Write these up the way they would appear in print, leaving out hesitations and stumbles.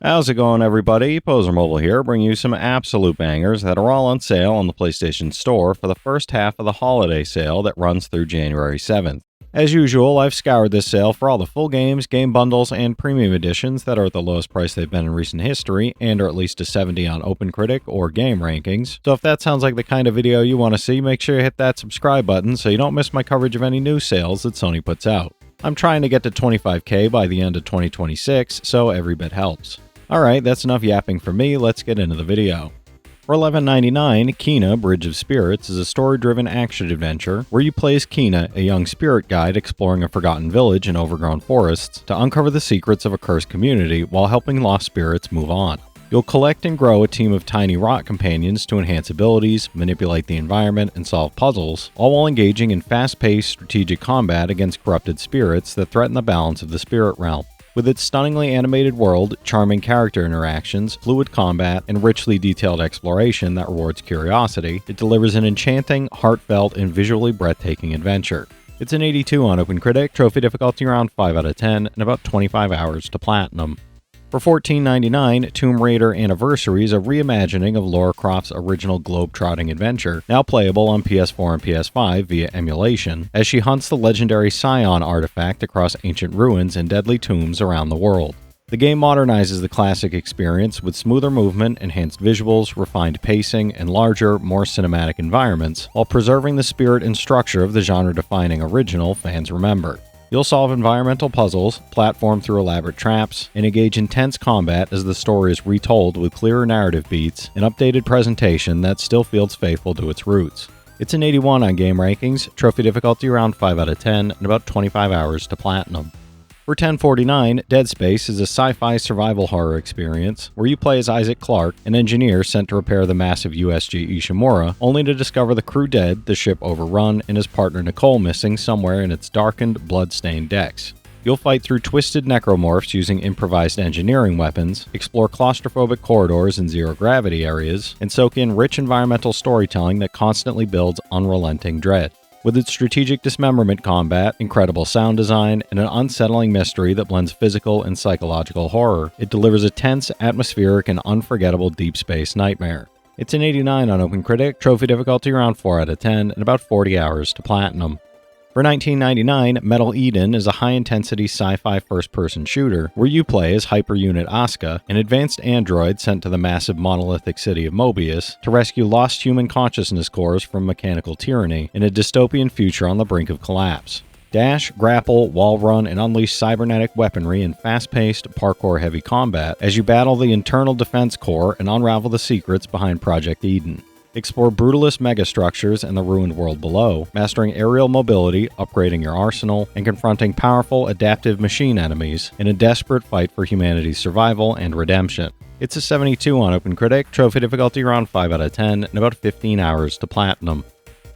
How's it going, everybody? Pozermobil here, bringing you some absolute bangers that are all on sale on the PlayStation Store for the first half of the holiday sale that runs through January 7th. As usual, I've scoured this sale for all the full games, game bundles, and premium editions that are at the lowest price they've been in recent history and are at least a 70 on OpenCritic or Game Rankings. So if that sounds like the kind of video you want to see, make sure you hit that subscribe button so you don't miss my coverage of any new sales that Sony puts out. I'm trying to get to 25K by the end of 2026, so every bit helps. Alright, that's enough yapping for me, let's get into the video. For $11.99, Kena Bridge of Spirits is a story-driven action-adventure where you play as Kena, a young spirit guide exploring a forgotten village in overgrown forests to uncover the secrets of a cursed community while helping lost spirits move on. You'll collect and grow a team of tiny rock companions to enhance abilities, manipulate the environment, and solve puzzles, all while engaging in fast-paced strategic combat against corrupted spirits that threaten the balance of the spirit realm. With its stunningly animated world, charming character interactions, fluid combat, and richly detailed exploration that rewards curiosity, it delivers an enchanting, heartfelt, and visually breathtaking adventure. It's an 82 on OpenCritic, trophy difficulty around 5 out of 10, and about 25 hours to platinum. For $14.99, Tomb Raider Anniversary is a reimagining of Lara Croft's original globe-trotting adventure, now playable on PS4 and PS5 via emulation, as she hunts the legendary Scion artifact across ancient ruins and deadly tombs around the world. The game modernizes the classic experience with smoother movement, enhanced visuals, refined pacing, and larger, more cinematic environments, while preserving the spirit and structure of the genre-defining original fans remember. You'll solve environmental puzzles, platform through elaborate traps, and engage intense combat as the story is retold with clearer narrative beats and updated presentation that still feels faithful to its roots. It's an 81 on Game Rankings, trophy difficulty around 5 out of 10, and about 25 hours to platinum. For $10.49, Dead Space is a sci-fi survival horror experience where you play as Isaac Clarke, an engineer sent to repair the massive USG Ishimura, only to discover the crew dead, the ship overrun, and his partner Nicole missing somewhere in its darkened, blood-stained decks. You'll fight through twisted necromorphs using improvised engineering weapons, explore claustrophobic corridors in zero-gravity areas, and soak in rich environmental storytelling that constantly builds unrelenting dread. With its strategic dismemberment combat, incredible sound design, and an unsettling mystery that blends physical and psychological horror, it delivers a tense, atmospheric, and unforgettable deep space nightmare. It's an 89 on OpenCritic, trophy difficulty around 4 out of 10, and about 40 hours to platinum. For $19.99, Metal Eden is a high-intensity sci-fi first-person shooter where you play as Hyperunit Asuka, an advanced android sent to the massive monolithic city of Mobius to rescue lost human consciousness cores from mechanical tyranny in a dystopian future on the brink of collapse. Dash, grapple, wall run, and unleash cybernetic weaponry in fast-paced, parkour-heavy combat as you battle the internal defense core and unravel the secrets behind Project Eden. Explore brutalist megastructures and the ruined world below, mastering aerial mobility, upgrading your arsenal, and confronting powerful, adaptive machine enemies in a desperate fight for humanity's survival and redemption. It's a 72 on OpenCritic, trophy difficulty around 5 out of 10, and about 15 hours to platinum.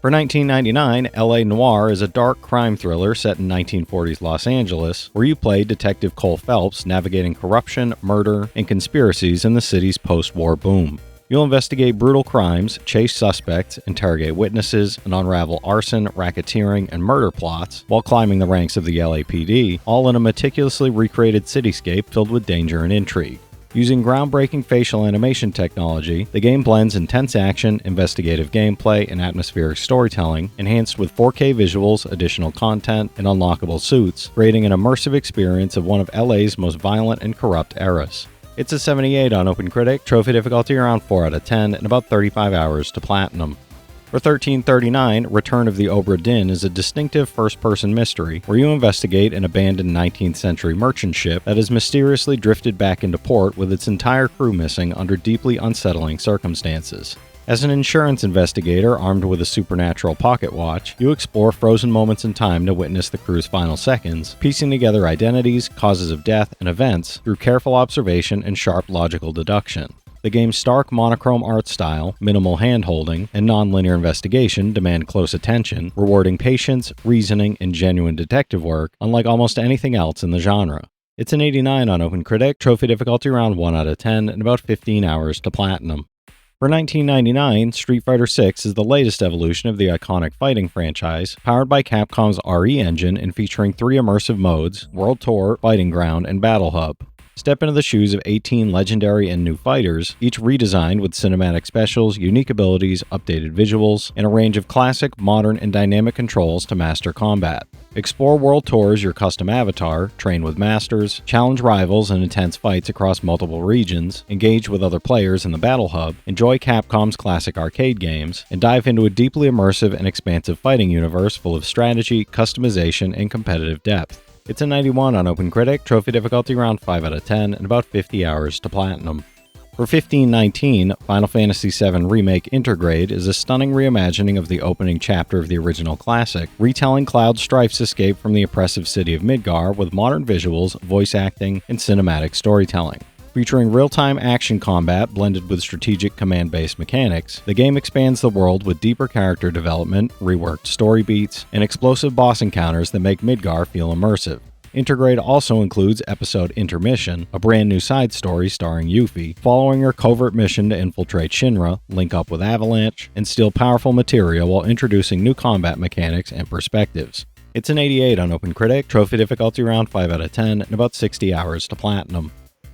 For $19.99, LA Noire is a dark crime thriller set in 1940s Los Angeles, where you play Detective Cole Phelps navigating corruption, murder, and conspiracies in the city's post-war boom. You'll investigate brutal crimes, chase suspects, interrogate witnesses, and unravel arson, racketeering, and murder plots while climbing the ranks of the LAPD, all in a meticulously recreated cityscape filled with danger and intrigue. Using groundbreaking facial animation technology, the game blends intense action, investigative gameplay, and atmospheric storytelling, enhanced with 4K visuals, additional content, and unlockable suits, creating an immersive experience of one of LA's most violent and corrupt eras. It's a 78 on OpenCritic, trophy difficulty around 4 out of 10, and about 35 hours to platinum. For $13.39, Return of the Obra Dinn is a distinctive first-person mystery where you investigate an abandoned 19th century merchant ship that has mysteriously drifted back into port with its entire crew missing under deeply unsettling circumstances. As an insurance investigator armed with a supernatural pocket watch, you explore frozen moments in time to witness the crew's final seconds, piecing together identities, causes of death, and events through careful observation and sharp logical deduction. The game's stark monochrome art style, minimal hand-holding, and non-linear investigation demand close attention, rewarding patience, reasoning, and genuine detective work, unlike almost anything else in the genre. It's an 89 on OpenCritic, trophy difficulty around 1 out of 10, and about 15 hours to platinum. For $19.99, Street Fighter VI is the latest evolution of the iconic fighting franchise, powered by Capcom's RE engine and featuring 3 immersive modes: World Tour, Fighting Ground, and Battle Hub. Step into the shoes of 18 legendary and new fighters, each redesigned with cinematic specials, unique abilities, updated visuals, and a range of classic, modern, and dynamic controls to master combat. Explore world tours your custom avatar, train with masters, challenge rivals in intense fights across multiple regions, engage with other players in the Battle Hub, enjoy Capcom's classic arcade games, and dive into a deeply immersive and expansive fighting universe full of strategy, customization, and competitive depth. It's a 91 on OpenCritic, trophy difficulty around 5 out of 10, and about 50 hours to platinum. For $15.19, Final Fantasy VII Remake Intergrade is a stunning reimagining of the opening chapter of the original classic, retelling Cloud Strife's escape from the oppressive city of Midgar with modern visuals, voice acting, and cinematic storytelling. Featuring real-time action combat blended with strategic command-based mechanics, the game expands the world with deeper character development, reworked story beats, and explosive boss encounters that make Midgar feel immersive. Intergrade also includes episode Intermission, a brand new side story starring Yuffie, following her covert mission to infiltrate Shinra, link up with Avalanche, and steal powerful materia while introducing new combat mechanics and perspectives. It's an 88 on OpenCritic, trophy difficulty around 5 out of 10, and about 60 hours to platinum.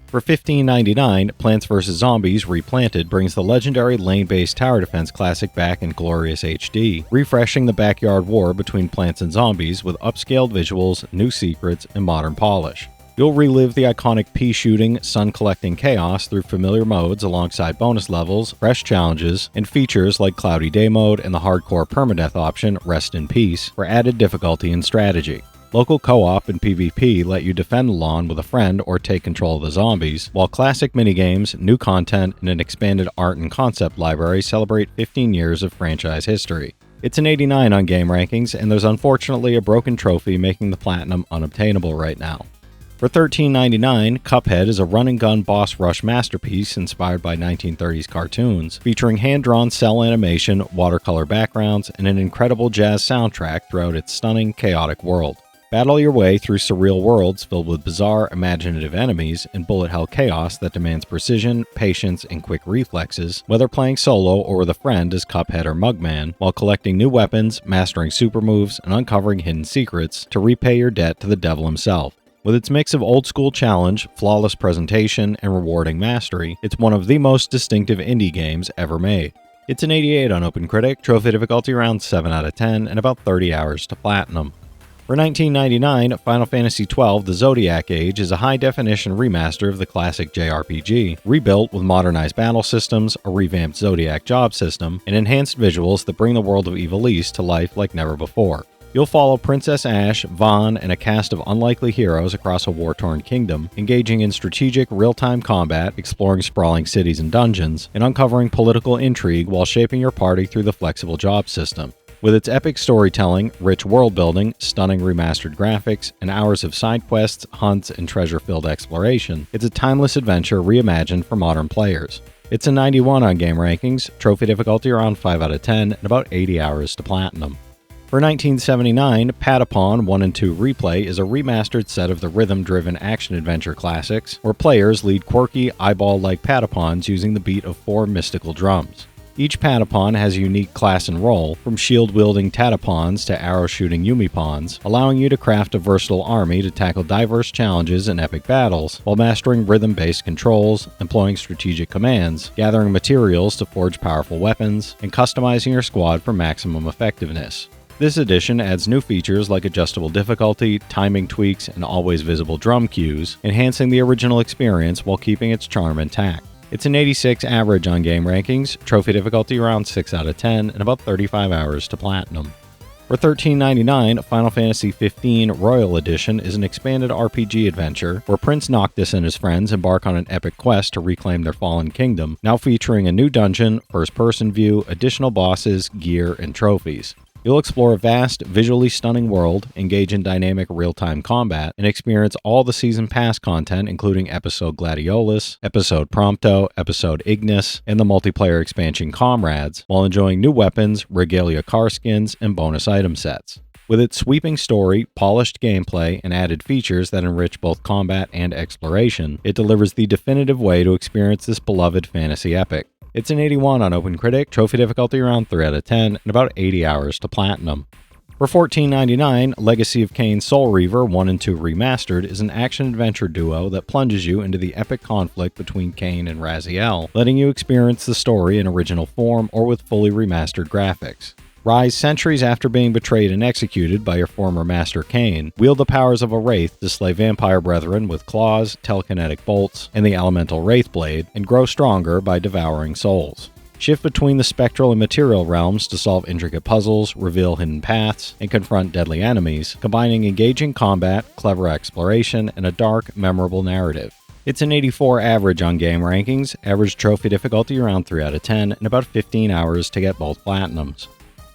For $15.99, Plants vs. Zombies Replanted brings the legendary lane-based tower defense classic back in glorious HD, refreshing the backyard war between plants and zombies with upscaled visuals, new secrets, and modern polish. You'll relive the iconic pea-shooting, sun-collecting chaos through familiar modes alongside bonus levels, fresh challenges, and features like Cloudy Day Mode and the hardcore permadeath option Rest in Peace for added difficulty and strategy. Local co-op and PvP let you defend the lawn with a friend or take control of the zombies, while classic minigames, new content, and an expanded art and concept library celebrate 15 years of franchise history. It's an 89 on Game Rankings, and there's unfortunately a broken trophy making the platinum unobtainable right now. For $13.99, Cuphead is a run-and-gun boss rush masterpiece inspired by 1930s cartoons, featuring hand-drawn cell animation, watercolor backgrounds, and an incredible jazz soundtrack throughout its stunning, chaotic world. Battle your way through surreal worlds filled with bizarre, imaginative enemies and bullet hell chaos that demands precision, patience, and quick reflexes, whether playing solo or with a friend as Cuphead or Mugman, while collecting new weapons, mastering super moves, and uncovering hidden secrets to repay your debt to the devil himself. With its mix of old-school challenge, flawless presentation, and rewarding mastery, it's one of the most distinctive indie games ever made. It's an 88 on OpenCritic, trophy difficulty around 7 out of 10, and about 30 hours to platinum. For $19.99, Final Fantasy XII The Zodiac Age is a high-definition remaster of the classic JRPG, rebuilt with modernized battle systems, a revamped Zodiac job system, and enhanced visuals that bring the world of Ivalice to life like never before. You'll follow Princess Ashe, Vaughn, and a cast of unlikely heroes across a war-torn kingdom, engaging in strategic, real-time combat, exploring sprawling cities and dungeons, and uncovering political intrigue while shaping your party through the flexible job system. With its epic storytelling, rich world-building, stunning remastered graphics, and hours of side quests, hunts, and treasure-filled exploration, it's a timeless adventure reimagined for modern players. It's a 91 on Game Rankings, trophy difficulty around 5 out of 10, and about 80 hours to platinum. For $19.79, Patapon 1 and 2 Replay is a remastered set of the rhythm-driven action-adventure classics, where players lead quirky, eyeball-like Patapons using the beat of 4 mystical drums. Each Patapon has a unique class and role, from shield-wielding Tatapons to arrow-shooting Yumipons, allowing you to craft a versatile army to tackle diverse challenges and epic battles, while mastering rhythm-based controls, employing strategic commands, gathering materials to forge powerful weapons, and customizing your squad for maximum effectiveness. This edition adds new features like adjustable difficulty, timing tweaks, and always visible drum cues, enhancing the original experience while keeping its charm intact. It's an 86 average on Game Rankings, trophy difficulty around 6 out of 10, and about 35 hours to platinum. For $13.99, Final Fantasy XV Royal Edition is an expanded RPG adventure where Prince Noctis and his friends embark on an epic quest to reclaim their fallen kingdom, now featuring a new dungeon, first-person view, additional bosses, gear, and trophies. You'll explore a vast, visually stunning world, engage in dynamic real-time combat, and experience all the Season Pass content including Episode Gladiolus, Episode Prompto, Episode Ignis, and the multiplayer expansion Comrades, while enjoying new weapons, regalia car skins, and bonus item sets. With its sweeping story, polished gameplay, and added features that enrich both combat and exploration, it delivers the definitive way to experience this beloved fantasy epic. It's an 81 on OpenCritic, trophy difficulty around 3 out of 10, and about 80 hours to platinum. For $14.99, Legacy of Kain Soul Reaver 1 and 2 Remastered is an action-adventure duo that plunges you into the epic conflict between Kain and Raziel, letting you experience the story in original form or with fully remastered graphics. Rise centuries after being betrayed and executed by your former master Kain, wield the powers of a wraith to slay vampire brethren with claws, telekinetic bolts, and the elemental wraith blade, and grow stronger by devouring souls. Shift between the spectral and material realms to solve intricate puzzles, reveal hidden paths, and confront deadly enemies, combining engaging combat, clever exploration, and a dark, memorable narrative. It's an 84 average on game rankings, average trophy difficulty around 3 out of 10, and about 15 hours to get both platinums.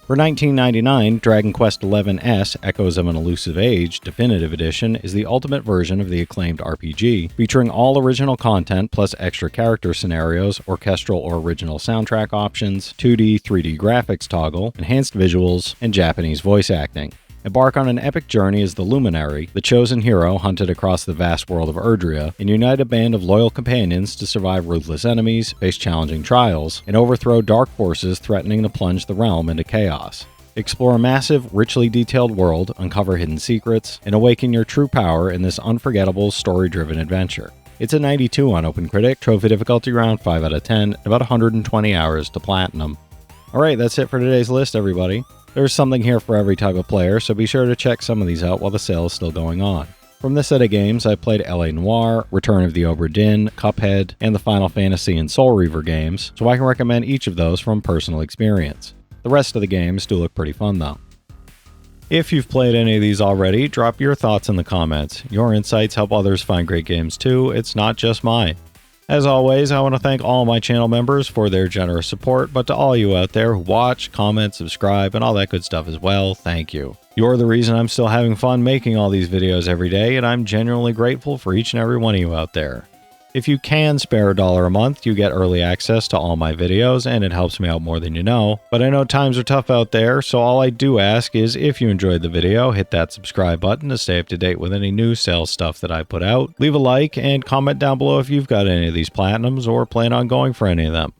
For $19.99, Dragon Quest XI Echoes of an Elusive Age Definitive Edition is the ultimate version of the acclaimed RPG, featuring all original content plus extra character scenarios, orchestral or original soundtrack options, 2D, 3D graphics toggle, enhanced visuals, and Japanese voice acting. Embark on an epic journey as the Luminary, the chosen hero hunted across the vast world of Erdrea, and unite a band of loyal companions to survive ruthless enemies, face challenging trials, and overthrow dark forces threatening to plunge the realm into chaos. Explore a massive, richly detailed world, uncover hidden secrets, and awaken your true power in this unforgettable, story-driven adventure. It's a 92 on OpenCritic, trophy difficulty around 5 out of 10, and about 120 hours to platinum. Alright, that's it for today's list, everybody. There's something here for every type of player, so be sure to check some of these out while the sale is still going on. From this set of games, I played LA Noire, Return of the Obra Dinn, Cuphead, and the Final Fantasy and Soul Reaver games, so I can recommend each of those from personal experience. The rest of the games do look pretty fun though. If you've played any of these already, drop your thoughts in the comments. Your insights help others find great games too, it's not just mine. As always, I want to thank all my channel members for their generous support, but to all you out there who watch, comment, subscribe, and all that good stuff as well, thank you. You're the reason I'm still having fun making all these videos every day, and I'm genuinely grateful for each and every one of you out there. If you can spare $1 a month, you get early access to all my videos, and it helps me out more than you know. But I know times are tough out there, so all I do ask is if you enjoyed the video, hit that subscribe button to stay up to date with any new sales stuff that I put out. Leave a like and comment down below if you've got any of these platinums or plan on going for any of them.